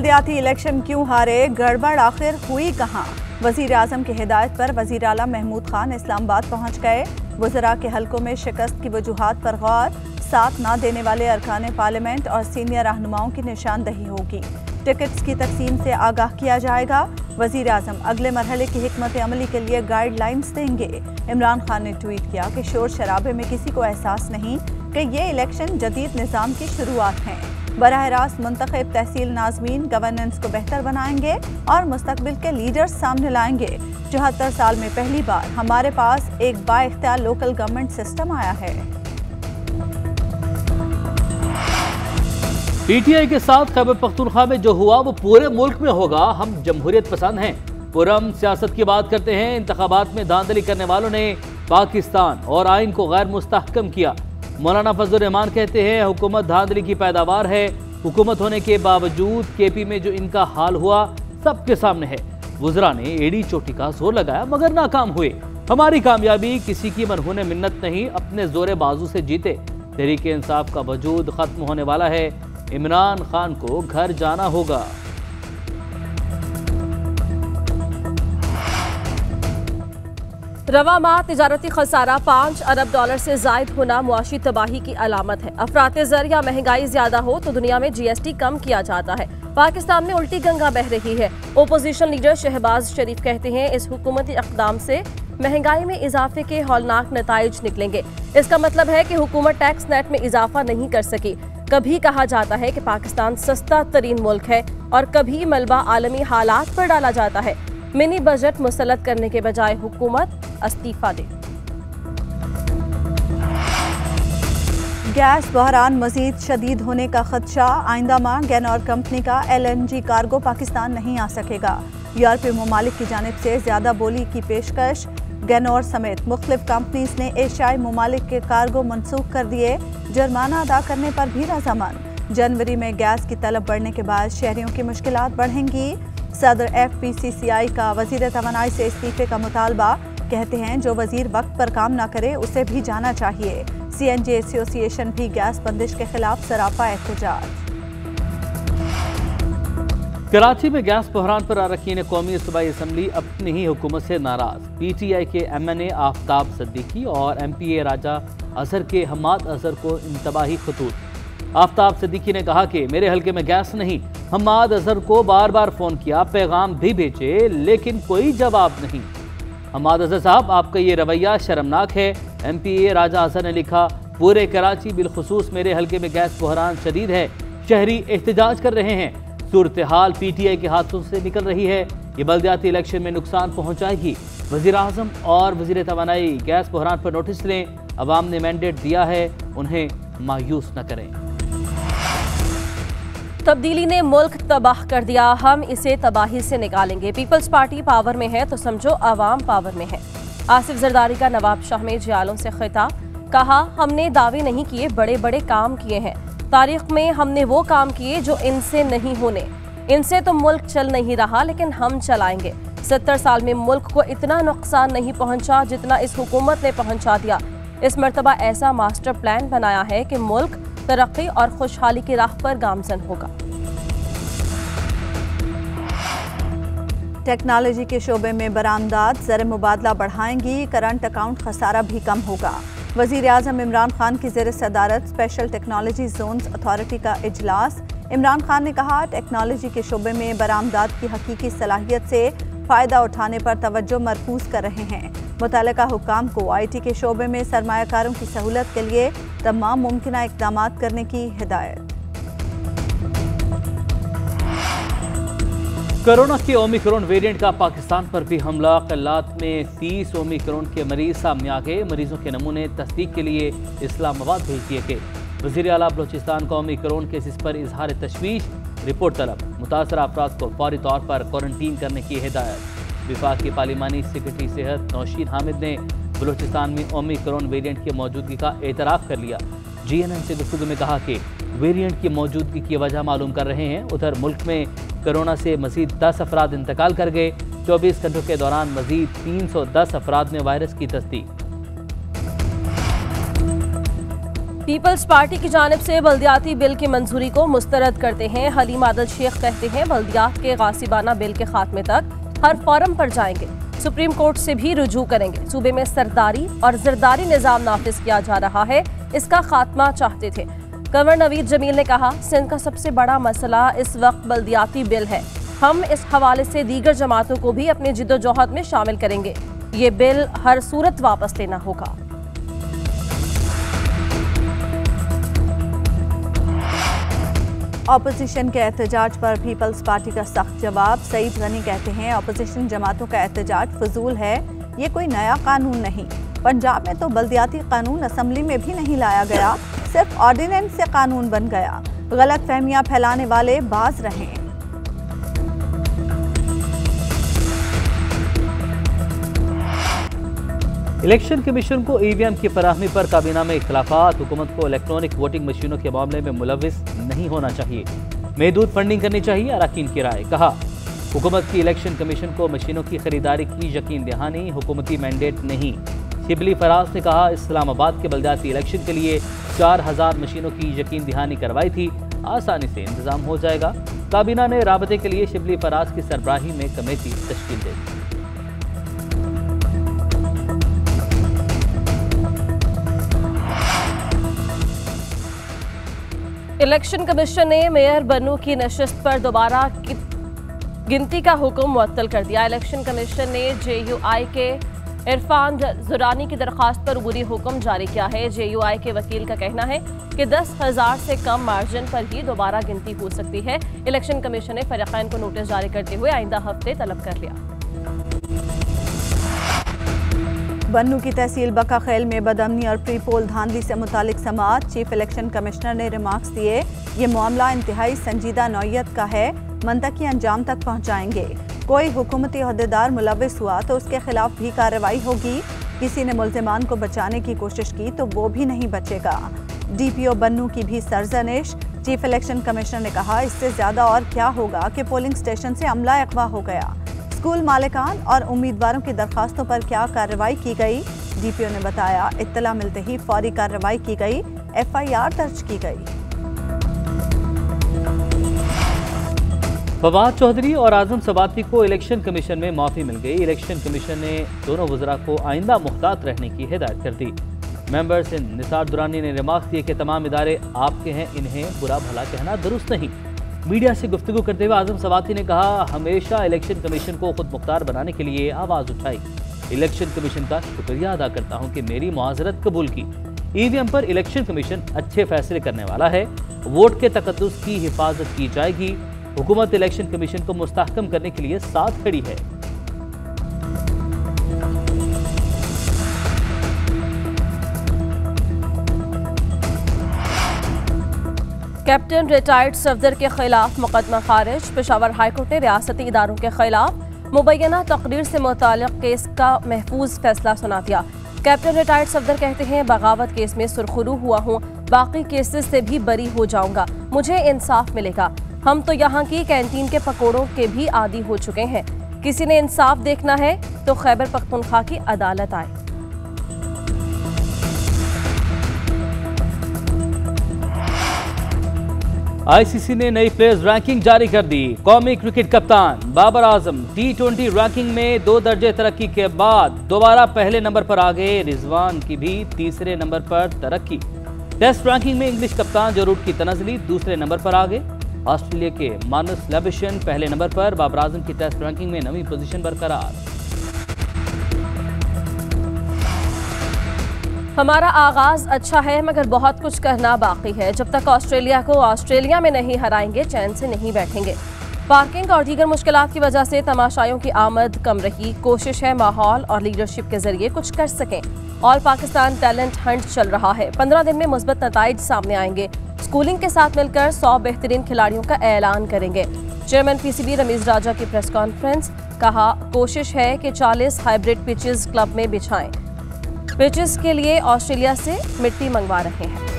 बल्दियाती election क्यों हारे, गड़बड़ आखिर हुई कहां? वजीर आजम की हिदायत पर वजीर आला महमूद खान इस्लामाबाद पहुंच गए। वज़रा के हलकों में शिकस्त की वजूहात पर गौर, साथ न देने वाले अरकान पार्लियामेंट और सीनियर रहनुमाओं की निशानदही होगी। टिकट्स की तकसीम से आगाह किया जाएगा। वजीर आजम अगले मरहले की हिकमत अमली के लिए गाइडलाइंस देंगे। इमरान खान ने ट्वीट किया कि शोर शराबे में किसी को एहसास नहीं कि ये इलेक्शन जदीद निज़ाम की शुरुआत है। बराह रास्त मुंतखब तहसील नाज़मीन गवर्नेंस को बेहतर बनाएंगे और मुस्तकबिल के लीडर्स सामने लाएंगे। 74 साल में पहली बार हमारे पास एक बाइख्तियार लोकल गवर्नमेंट सिस्टम आया है। पीटीआई के साथ खैबर पख्तूनख्वा में जो हुआ वो पूरे मुल्क में होगा। हम जमहूरियत पसंद हैं, पुरअमन सियासत की बात करते हैं। इंतखाबात में धांधली करने वालों ने पाकिस्तान और आइन को गैर मुस्तहकम किया। मौलाना फजल रहमान कहते हैं हुकूमत धांधली की पैदावार है। हुकूमत होने के बावजूद केपी में जो इनका हाल हुआ सबके सामने है। वज़रा ने एड़ी चोटी का जोर लगाया मगर नाकाम हुए। हमारी कामयाबी किसी की मनहूने मिन्नत नहीं, अपने जोरे बाजू से जीते। तहरीक इंसाफ का वजूद खत्म होने वाला है। इमरान खान को घर जाना होगा। रवा माह तिजारती खसारा $5 अरब से जायद होना मुआशी तबाही की अलामत है। अफराते ज़र या महंगाई ज्यादा हो तो दुनिया में GST कम किया जाता है। पाकिस्तान में उल्टी गंगा बह रही है। ओपोजिशन लीडर शहबाज शरीफ कहते हैं इस हुकूमती इक़दाम से महंगाई में इजाफे के हौलनाक नताइज निकलेंगे। इसका मतलब है कि हुकूमत टैक्स नेट में इजाफा नहीं कर सकी। कभी कहा जाता है कि पाकिस्तान सस्ता तरीन मुल्क है और कभी मलबा आलमी हालात पर डाला जाता है। मिनी बजट मुसल्लत करने के बजाय हुकूमत इस्तीफा दे। गैस बहरान मजीद शदीद होने का खदशा। आइंदा माह गैनोर कंपनी का LNG कार्गो पाकिस्तान नहीं आ सकेगा। यूरोपीय ममालिक की जानिब से ज्यादा बोली की पेशकश। गैनोर समेत मुख्तलिफ कंपनीज ने एशियाई ममालिक के कार्गो मनसूख कर दिए। जुर्माना अदा करने पर भी रजामंद। जनवरी में गैस की तलब बढ़ने के बाद शहरियों की मुश्किलात बढ़ेंगी। सदर FPCCI का वजीर तवानाई से इस्तीफे का मुतालबा। कहते हैं जो वजीर वक्त पर काम ना करे उसे भी जाना चाहिए। CNG एसोसिएशन भी गैस बंदिश के खिलाफ सरापा एहतजाज। कराची में गैस बहरान पर अरकान कौमी सूबाई असम्बली अपनी ही हुकूमत से नाराज। PTI के MNA आफ्ताब सिद्दीकी और MPA राजा अजहर के हम्माद अजहर को इंतबाही खतूत। आफ्ताब सिद्दीकी ने कहा कि मेरे हल्के में गैस नहीं। हम्माद अजहर को बार बार फोन किया, पैगाम भी भेजे, लेकिन कोई जवाब नहीं। हम्माद अजहर साहब आपका ये रवैया शर्मनाक है। MPA राजा अजहर ने लिखा पूरे कराची बिलखुसूस मेरे हल्के में गैस बहरान शदीद है। शहरी एहतजाज कर रहे हैं। सूरत हाल PTI के हाथों से निकल रही है। ये बल्दियाती इलेक्शन में नुकसान पहुंचाएगी। वज़ीर आज़म और वज़ीर तवानाई गैस बहरान पर नोटिस लें। अवाम ने मैंडेट दिया है, उन्हें मायूस न करें। तब्दीली ने मुल्क तबाह कर दिया, हम इसे तबाही से निकालेंगे। पीपल्स पार्टी पावर में है तो समझो अवाम पावर में है। आसिफ जरदारी का नवाब शाह में जियालों से खिताब। कहा हमने दावे नहीं किए, बड़े बड़े काम किए हैं। तारीख में हमने वो काम किए जो इनसे नहीं होने। इनसे तो मुल्क चल नहीं रहा लेकिन हम चलाएंगे। 70 साल में मुल्क को इतना नुकसान नहीं पहुंचा जितना इस हुकूमत ने पहुंचा दिया। इस मर्तबा ऐसा मास्टर प्लान बनाया है कि मुल्क तरक्की और खुशहाली की राह पर गामजन होगा। टेक्नोलॉजी के शोबे में बरामदात ज़र मुबादला बढ़ाएंगी। करंट अकाउंट खसारा भी कम होगा। वज़ीर आज़म इमरान खान की ज़ेर सदारत स्पेशल टेक्नोलॉजी जोन्स अथॉरिटी का इजलास। इमरान खान ने कहा टेक्नोलॉजी के शोबे में बरामदात की हकीकी सलाहियत से फ़ायदा उठाने पर तवज्जो मरकूज कर रहे हैं। मुतल्लिका हुक्काम को IT के शोबे में सरमायाकारों की सहूलत के लिए तमाम मुमकिना इक़दामात करने की हिदायत। कोरोना के ओमिक्रॉन वेरिएंट का पाकिस्तान पर भी हमला। कल्लात में 30 ओमिक्रॉन के मरीज सामने आ गए। मरीजों के नमूने तस्दीक के लिए इस्लामाबाद भेज दिए गए। वज़ीर आला बलोचिस्तान का ओमिक्रॉन केसेस पर इजहार तशवीश। रिपोर्ट तलब। मुतासरा अफराद को फौरी तौर पर क्वारंटीन करने की हिदायत। विफाक की पार्लिमानी सेक्रेटरी सेहत नौशीन हामिद ने बलोचिस्तान में ओमिक्रॉन वेरिएंट की मौजूदगी का एतराफ़ कर लिया। GNN से गुफ्तगू में कहा कि वेरिएंट की मौजूदगी की वजह मालूम कर रहे हैं। उधर मुल्क में कोरोना से मजीद 10 अफराद इंतकाल कर गए। 24 घंटों के दौरान मजीद 310 अफराद में वायरस की तस्दीक। पीपल्स पार्टी की जानिब से बल्दियाती बिल की मंजूरी को मुस्तरद करते हैं। हलीम आदिल शेख कहते हैं बल्दियात के गासिबाना बिल के खात्मे तक हर फोरम पर जाएंगे, सुप्रीम कोर्ट से भी रुजू करेंगे। सूबे में सरदारी और जरदारी निजाम नाफिज किया जा रहा है, इसका खात्मा चाहते थे। गवर्नर नवीद जमील ने कहा सिंध का सबसे बड़ा मसला इस वक्त बल्दियाती बिल है। हम इस हवाले से दीगर जमातों को भी अपने जिद्दोजहद में शामिल करेंगे। ये बिल हर सूरत वापस लेना होगा। ऑपोजिशन के एहतजाज पर पीपल्स पार्टी का सख्त जवाब। सईद गनी कहते हैं ऑपोजिशन जमातों का एहतजाज फजूल है, ये कोई नया कानून नहीं। पंजाब में तो बल्दियाती कानून असम्बली में भी नहीं लाया गया, सिर्फ ऑर्डिनेंस से कानून बन गया। गलत फहमियां फैलाने वाले बाज रहें। इलेक्शन कमीशन को ईवीएम की फराहमी पर काबीना में इख्तिलाफात। हुकूमत को इलेक्ट्रॉनिक वोटिंग मशीनों के मामले में मुलविस नहीं होना चाहिए, महदूद फंडिंग करनी चाहिए, अरकान की राय। कहा हुकूमत की इलेक्शन कमीशन को मशीनों की खरीदारी की यकीन दहानी हुकूमती मैंडेट नहीं। शिबली फराज ने कहा इस्लामाबाद के बल्दियाती इलेक्शन के लिए 4000 मशीनों की यकीन दहानी करवाई थी, आसानी से इंतजाम हो जाएगा। काबीना ने राबते के लिए शिबली फराज की सरबराही में कमेटी तश्कील दे दी। इलेक्शन कमीशन ने मेयर बन्नू की नशिस्त पर दोबारा गिनती का हुक्म मुअत्तल कर दिया। इलेक्शन कमीशन ने JUI के इरफान जुरानी की दरखास्त पर अबूरी हुक्म जारी किया है। JUI के वकील का कहना है कि 10,000 से कम मार्जिन पर ही दोबारा गिनती हो सकती है। इलेक्शन कमीशन ने फरीकैन को नोटिस जारी करते हुए आइंदा हफ्ते तलब कर लिया। बन्नू की तहसील बका खेल में बदअमनी और प्री पोल धांधली से मुतालिक समाअत। चीफ इलेक्शन कमिश्नर ने रिमार्क्स दिए ये मामला इंतहाई संजीदा नौयत का है, मंतकी अंजाम तक पहुंचाएंगे। कोई हुकूमती ओहदेदार मुलविस हुआ तो उसके खिलाफ भी कार्रवाई होगी। किसी ने मुल्जिमान को बचाने की कोशिश की तो वो भी नहीं बचेगा। DPO बन्नू की भी सरजनिश। चीफ इलेक्शन कमिश्नर ने कहा इससे ज्यादा और क्या होगा कि पोलिंग स्टेशन से अमला अगवा हो गया। स्कूल मालिकान और उम्मीदवारों की दरखास्तों पर क्या कार्रवाई की गई। DPO ने बताया इत्तला मिलते ही फौरी कार्रवाई की गई, FIR दर्ज की गई। फवाद चौधरी और आजम सवाती को इलेक्शन कमीशन में माफी मिल गई। इलेक्शन कमीशन ने दोनों वज़रा को आइंदा मुहतात रहने की हिदायत कर दी। मेंबर सिंध निसार दुरानी ने रिमार्क दिए कि तमाम इदारे आपके हैं, इन्हें बुरा भला कहना दुरुस्त नहीं। मीडिया से गुफ्तगू करते हुए आजम सवाती ने कहा हमेशा इलेक्शन कमीशन को खुद मुख्तार बनाने के लिए आवाज़ उठाई। इलेक्शन कमीशन का शुक्रिया अदा करता हूं कि मेरी मुआजरत कबूल की। ईवीएम पर इलेक्शन कमीशन अच्छे फैसले करने वाला है, वोट के तकद्दुस की हिफाजत की जाएगी। हुकूमत इलेक्शन कमीशन को मुस्तहकम करने के लिए साथ खड़ी है। कैप्टन रिटायर्ड सफदर के खिलाफ मुकदमा खारिज। पेशावर हाईकोर्ट ने रियासती इदारों के खिलाफ मुबैना तकरीर से मुताल्लिक़ केस का महफूज फैसला सुना दिया। कैप्टन रिटायर्ड सफदर कहते हैं बगावत केस में सुरखरू हुआ हूँ, बाकी केसेस से भी बरी हो जाऊंगा, मुझे इंसाफ मिलेगा। हम तो यहाँ की कैंटीन के पकौड़ों के भी आदी हो चुके हैं। किसी ने इंसाफ देखना है तो खैबर पख्तूनख्वा की अदालत आए। ICC ने नई प्लेयर्स रैंकिंग जारी कर दी। कौमी क्रिकेट कप्तान बाबर आजम T20 रैंकिंग में 2 दर्जे तरक्की के बाद दोबारा पहले नंबर पर आ गए। रिजवान की भी तीसरे नंबर पर तरक्की। टेस्ट रैंकिंग में इंग्लिश कप्तान जरूर की तनज़ली दूसरे नंबर पर आ गए। ऑस्ट्रेलिया के मानस लेबिशन पहले नंबर पर। बाबर आजम की टेस्ट रैंकिंग में 9वीं पोजीशन बरकरार। हमारा आगाज अच्छा है मगर बहुत कुछ करना बाकी है। जब तक ऑस्ट्रेलिया को ऑस्ट्रेलिया में नहीं हराएंगे चैन से नहीं बैठेंगे। पार्किंग और दीगर मुश्किलात की वजह से तमाशाइयों की आमद कम रही। कोशिश है माहौल और लीडरशिप के जरिए कुछ कर सकें। ऑल पाकिस्तान टैलेंट हंट चल रहा है। 15 दिन में मुस्बत नताइज सामने आएंगे। स्कूलिंग के साथ मिलकर 100 बेहतरीन खिलाड़ियों का ऐलान करेंगे। चेयरमैन PCB रमीज राजा की प्रेस कॉन्फ्रेंस। कहा कोशिश है कि 40 हाइब्रिड पिचेस क्लब में बिछाएं। पिचेस के लिए ऑस्ट्रेलिया से मिट्टी मंगवा रहे हैं।